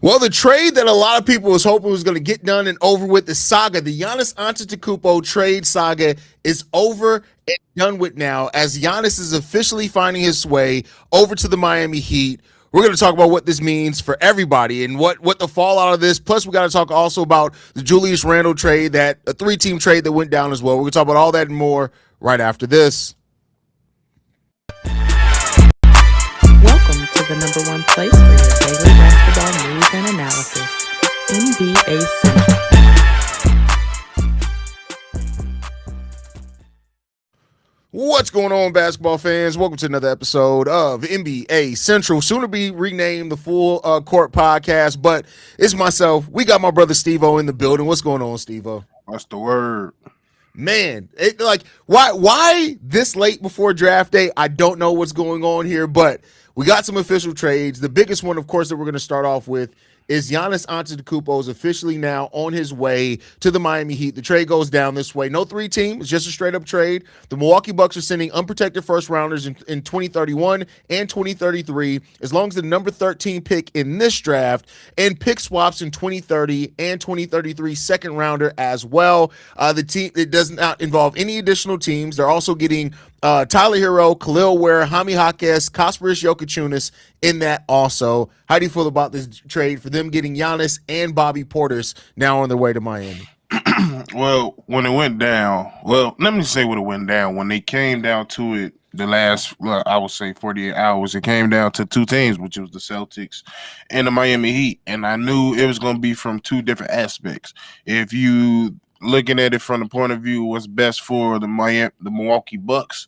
Well, the trade that a lot of people was hoping was going to get done and over with, the saga, the Giannis Antetokounmpo trade saga is over and done with now, as Giannis is officially finding his way over to the Miami Heat. We're going to talk about what this means for everybody and what the fallout of this. Plus, we got to talk also about the Julius Randle trade, that a 3-team trade that went down as well. We're going to talk about all that and more right after this. Welcome to the number one place for your daily basketball news and analysis, NBA Central. What's going on, basketball fans? Welcome to another episode of NBA Central, soon to be renamed the Full Court Podcast, but it's myself. We got my brother Steve-O in the building. What's going on, Steve-O? What's the word? Man, why this late before draft day? I don't know what's going on here, but we got some official trades. The biggest one, of course, that we're going to start off with is Giannis Antetokounmpo is officially now on his way to the Miami Heat. The trade goes down this way. No 3-team. It's just a straight-up trade. The Milwaukee Bucks are sending unprotected first-rounders in 2031 and 2033, as long as the number 13 pick in this draft, and pick swaps in 2030 and 2033 second-rounder as well. The team, it does not involve any additional teams. They're also getting Tyler Herro, Kel'el Ware, Jaime Jaquez, Kasparas Jakučionis in that also. How do you feel about this trade for them getting Giannis and Bobby Portis now on their way to Miami? Well, when it went down, let me say what it went down. When they came down to it, the last, I would say 48 hours, it came down to 2 teams, which was the Celtics and the Miami Heat. And I knew it was going to be from 2 different aspects. If you looking at it from the point of view what's best for the Milwaukee Bucks,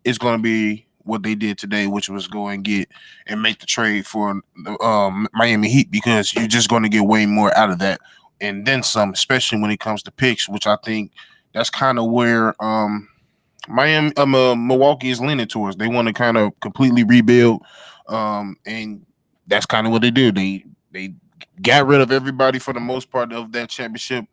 it's going to be what they did today, which was go and get and make the trade for the Miami Heat, because you're just going to get way more out of that and then some, especially when it comes to picks, which I think that's kind of where Milwaukee is leaning towards. They want to kind of completely rebuild, and that's kind of what they do. They got rid of everybody for the most part of that championship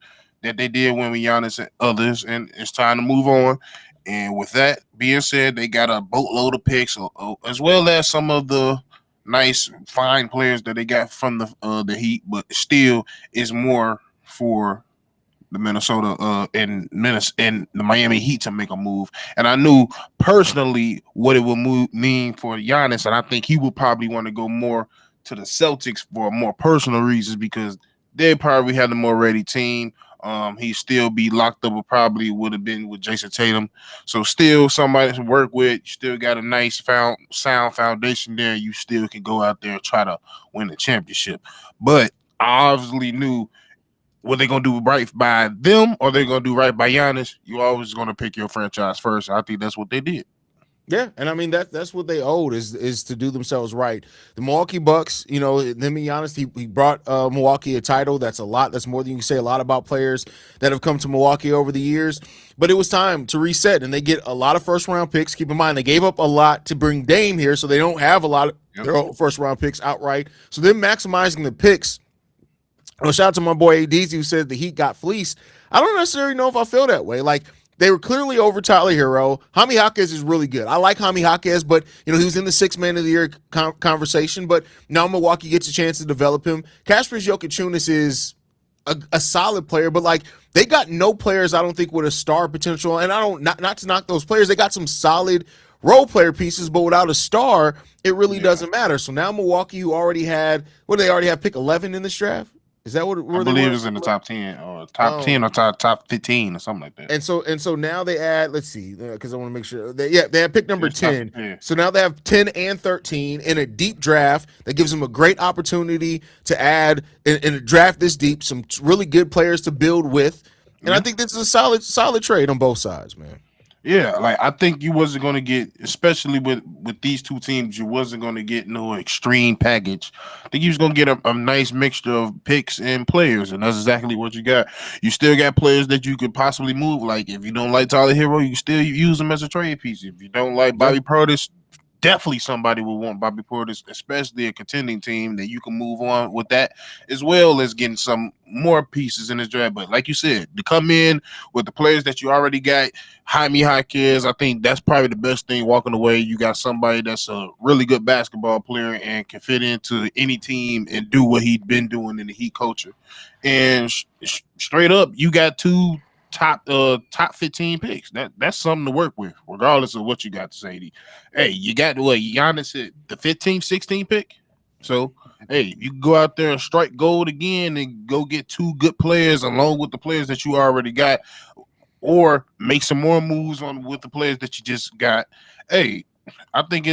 that they did when we Giannis and others, and it's time to move on. And with that being said, they got a boatload of picks, as well as some of the nice, fine players that they got from the Heat, but still is more for the Minnesota and the Miami Heat to make a move. And I knew personally what it would mean for Giannis, and I think he would probably want to go more to the Celtics for more personal reasons, because they probably had the more ready team. He'd still be locked up, or probably would have been with Jason Tatum. So still somebody to work with. You still got a nice sound foundation there. You still can go out there and try to win the championship. But I obviously knew what they're going to do right by them, or they're going to do right by Giannis. You always going to pick your franchise first. I think that's what they did. Yeah, and I mean that's what they owed, is to do themselves right. The Milwaukee Bucks, them and Giannis, he brought Milwaukee a title. That's a lot. That's more than you can say a lot about players that have come to Milwaukee over the years. But it was time to reset, and they get a lot of first-round picks. Keep in mind, they gave up a lot to bring Dame here, so they don't have a lot of their own first-round picks outright. So they're maximizing the picks. Shout out to my boy ADZ, who said the Heat got fleeced. I don't necessarily know if I feel that way. Like, they were clearly over Tyler Herro. Jaime Jaquez is really good. I like Jaime Jaquez, but he was in the 6th Man of the Year conversation. But now Milwaukee gets a chance to develop him. Kasparas Jakučionis is a solid player, but like, they got no players I don't think with a star potential. And I don't not to knock those players. They got some solid role player pieces, but without a star, it really doesn't matter. So now Milwaukee, who already had they already have pick 11 in this draft. Is that what I believe it was in the top 10 or top 10 or top 15 or something like that? And so now they add, let's see, because I want to make sure they have pick number 10. Yeah. So now they have 10 and 13 in a deep draft that gives them a great opportunity to add in a draft this deep some really good players to build with. And I think this is a solid trade on both sides, man. Yeah, like I think you wasn't going to get, especially with these 2 teams, you wasn't going to get no extreme package. I think you was going to get a nice mixture of picks and players, and that's exactly what you got. You still got players that you could possibly move. Like if you don't like Tyler Herro, you still use him as a trade piece. If you don't like Bobby Portis, definitely somebody will want Bobby Portis, especially a contending team that you can move on with that, as well as getting some more pieces in this draft. But like you said, to come in with the players that you already got, Jaime Jaquez, I think that's probably the best thing walking away. You got somebody that's a really good basketball player and can fit into any team and do what he'd been doing in the Heat culture. And straight up, you got two top 15 picks. That's something to work with, regardless of what you got to say. Hey, you got Giannis at the 15th, 16th pick. So hey, you can go out there and strike gold again and go get two good players along with the players that you already got, or make some more moves on with the players that you just got. Hey, I think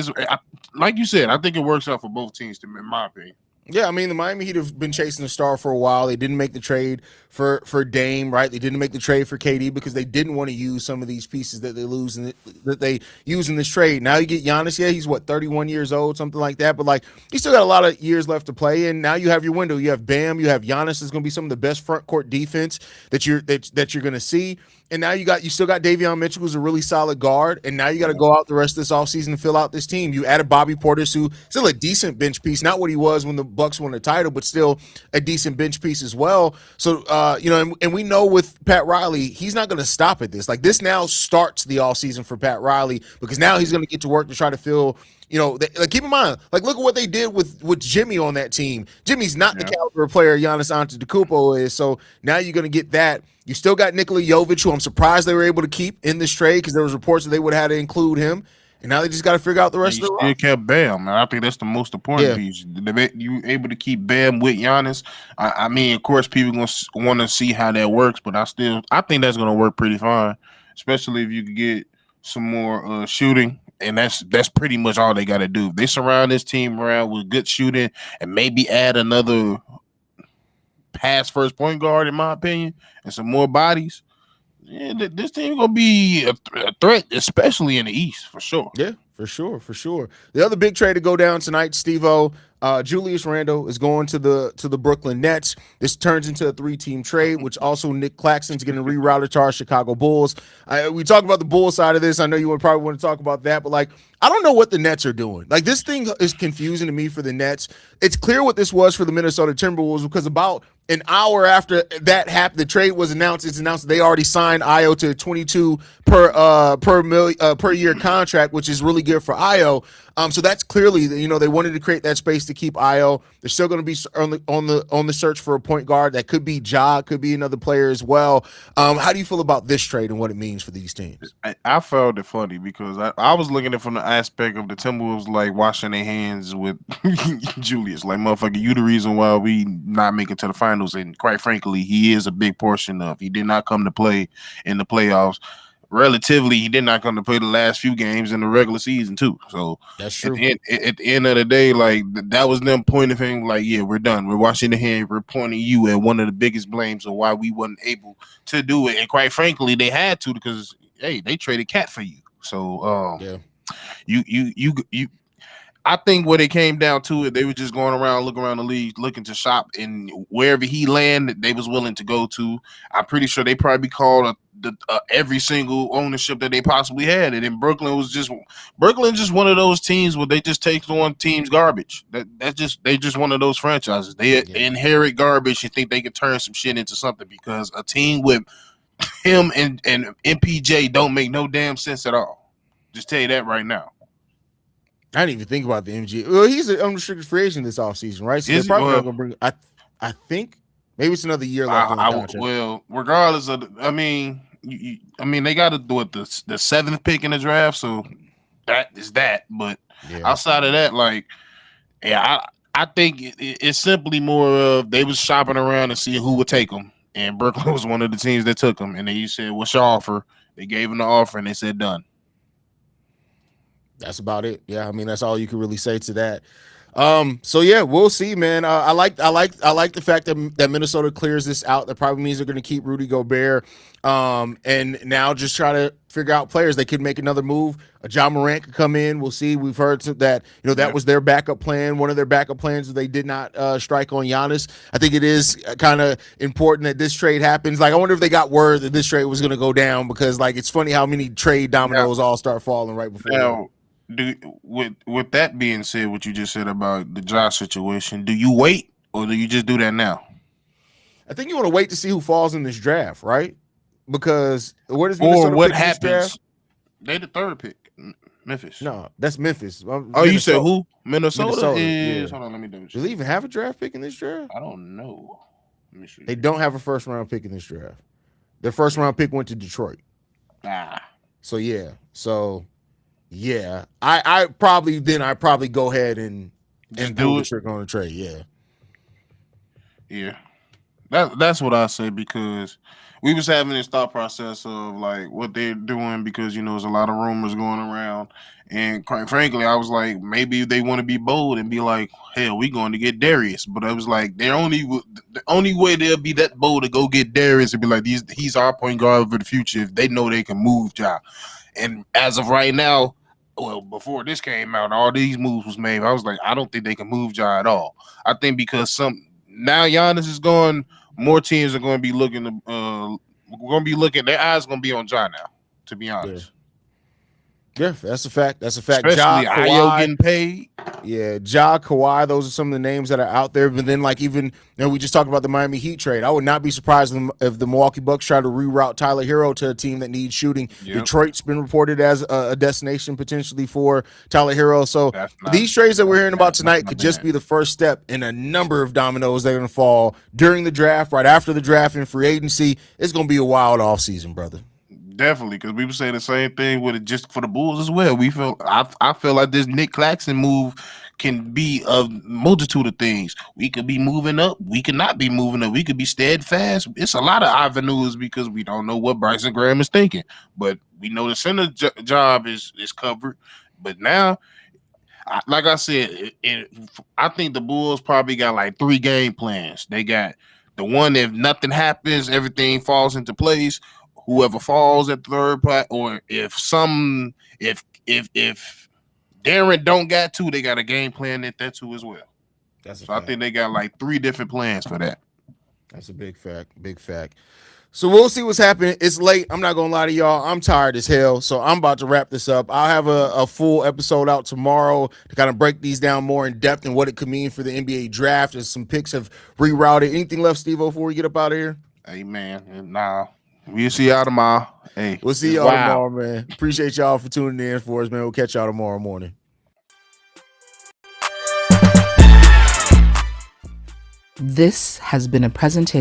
like you said, I think it works out for both teams, in my opinion. Yeah, I mean, the Miami Heat have been chasing the star for a while. They didn't make the trade for Dame, right? They didn't make the trade for KD because they didn't want to use some of these pieces that they use in this trade. Now you get Giannis. Yeah, he's 31 years old, something like that. But like, he's still got a lot of years left to play. And now you have your window. You have Bam. You have Giannis. Is going to be some of the best front court defense that you're going to see. And now you still got Davion Mitchell, who's a really solid guard. And now you got to go out the rest of this offseason and fill out this team. You added Bobby Portis, who still a decent bench piece, not what he was when the Bucks won the title, but still a decent bench piece as well. So, and we know with Pat Riley, he's not going to stop at this. Like, this now starts the offseason for Pat Riley because now he's going to get to work to try to fill. Keep in mind, like, look at what they did with Jimmy on that team. Jimmy's not the caliber player Giannis Antetokounmpo is. So now you're going to get that. You still got Nikola Jovic, who I'm surprised they were able to keep in this trade because there was reports that they would have had to include him. And now they just got to figure out the rest of the still kept Bam. I think that's the most important piece. You able to keep Bam with Giannis. I mean, of course, people gonna want to see how that works, but I think that's gonna work pretty fine, especially if you can get some more shooting. And that's pretty much all they got to do. If they surround this team around with good shooting and maybe add another pass first point guard, in my opinion, and some more bodies, this team gonna be a threat, especially in the East, for sure. Yeah, for sure. The other big trade to go down tonight, Steve-O, Julius Randle is going to the Brooklyn Nets. This turns into a 3-team trade, which also Nic Claxton's getting rerouted to our Chicago Bulls. We talked about the Bulls side of this. I know you would probably want to talk about that, but like, I don't know what the Nets are doing. Like, this thing is confusing to me for the Nets. It's clear what this was for the Minnesota Timberwolves because about an hour after that happened, the trade was announced. It's announced that they already signed Io to a 22 per year contract, which is really good for Io. So that's clearly, they wanted to create that space to keep Io. They're still going to be on the search for a point guard. That could be Ja, could be another player as well. How do you feel about this trade and what it means for these teams? I found it funny because I was looking at it from the aspect of the Timberwolves like washing their hands with Julius. Like, motherfucker, you the reason why we not make it to the finals. And quite frankly, he is a big portion of. He did not come to play in the playoffs. Relatively, he did not come to play the last few games in the regular season too. So that's true. At the end of the day, like, that was them pointing him like, yeah, we're done. We're washing the hand. We're pointing you at one of the biggest blames of why we wasn't able to do it. And quite frankly, they had to because hey, they traded Cat for you. So you. I think when it came down to it, they were just going around, looking around the league, looking to shop, and wherever he landed, they was willing to go to. I'm pretty sure they probably called every single ownership that they possibly had, and then Brooklyn just one of those teams where they just take on teams garbage. They just one of those franchises. They inherit garbage and think they can turn some shit into something because a team with him and MPJ don't make no damn sense at all. Just tell you that right now. I didn't even think about the MG. Well, he's an unrestricted free agent this offseason, right? So they're probably not going to bring. I think maybe it's another year left on the contract. Well, regardless of, I mean, they got to do it the 7th pick in the draft, so that is that. But outside of that, like, I think it's simply more of they was shopping around and seeing who would take them, and Brooklyn was one of the teams that took them. And then you said, "What's your offer?" They gave them the offer, and they said, "Done." That's about it. Yeah, I mean, that's all you can really say to that. So yeah, we'll see, man. I like the fact that Minnesota clears this out. That probably means they're going to keep Rudy Gobert, and now just try to figure out players. They could make another move. Ja Morant could come in. We'll see. We've heard that that was their backup plan. One of their backup plans. They did not strike on Giannis. I think it is kind of important that this trade happens. Like, I wonder if they got word that this trade was going to go down because, like, it's funny how many trade dominoes all start falling right before. with that being said, what you just said about the Josh situation, do you wait or do you just do that now? I think you want to wait to see who falls in this draft, right? Because where does Or Minnesota what pick in this draft? happens? They the third pick. Memphis. No, that's Memphis. Oh, you said who? Minnesota is. Yeah. Hold on, let me double check. Do they even have a draft pick in this draft? I don't know. Let me see. They don't have a first round pick in this draft. Their first round pick went to Detroit. So yeah. I probably go ahead and do what you're going to trade. Yeah. Yeah. That's what I say, because we was having this thought process of like what they're doing, because there's a lot of rumors going around, and quite frankly, I was like, maybe they want to be bold and be like, hell, we going to get Darius. But I was like, the only way they'll be that bold to go get Darius and be like, he's our point guard for the future, if they know they can move Ja. And as of right now, well, before this came out, all these moves was made. I was like, I don't think they can move Ja at all. I think because now Giannis is gone, more teams are going to be looking their eyes going to be on Ja now, to be honest. Yeah, that's a fact. Especially Ja, Ayo getting paid. Yeah, Ja, Kawhi, those are some of the names that are out there. But then, like, even we just talked about the Miami Heat trade. I would not be surprised if the Milwaukee Bucks try to reroute Tyler Herro to a team that needs shooting. Yep. Detroit's been reported as a destination potentially for Tyler Herro. So these trades that we're hearing about tonight could just be the first step in a number of dominoes that are going to fall during the draft, right after the draft, and free agency. It's going to be a wild offseason, brother. Definitely, because we were saying the same thing with it just for the Bulls as well. I feel like this Nic Claxton move can be a multitude of things. We could be moving up. We could not be moving up. We could be steadfast. It's a lot of avenues because we don't know what Bryson Graham is thinking. But we know the center job is covered. But now, like I said, I think the Bulls probably got like 3 game plans. They got the one, if nothing happens, everything falls into place. Whoever falls at the third part, or if Darren don't got 2, they got a game plan at that 2 as well. I think they got like 3 different plans for that. That's a big fact. So we'll see what's happening. It's late. I'm not gonna lie to y'all. I'm tired as hell. So I'm about to wrap this up. I'll have a full episode out tomorrow to kind of break these down more in depth and what it could mean for the NBA draft, as some picks have rerouted. Anything left, Steve-O, before we get up out of here? Hey man, nah. We'll see y'all tomorrow. Hey, we'll see y'all tomorrow, man. Appreciate y'all for tuning in for us, man. We'll catch y'all tomorrow morning. This has been a presentation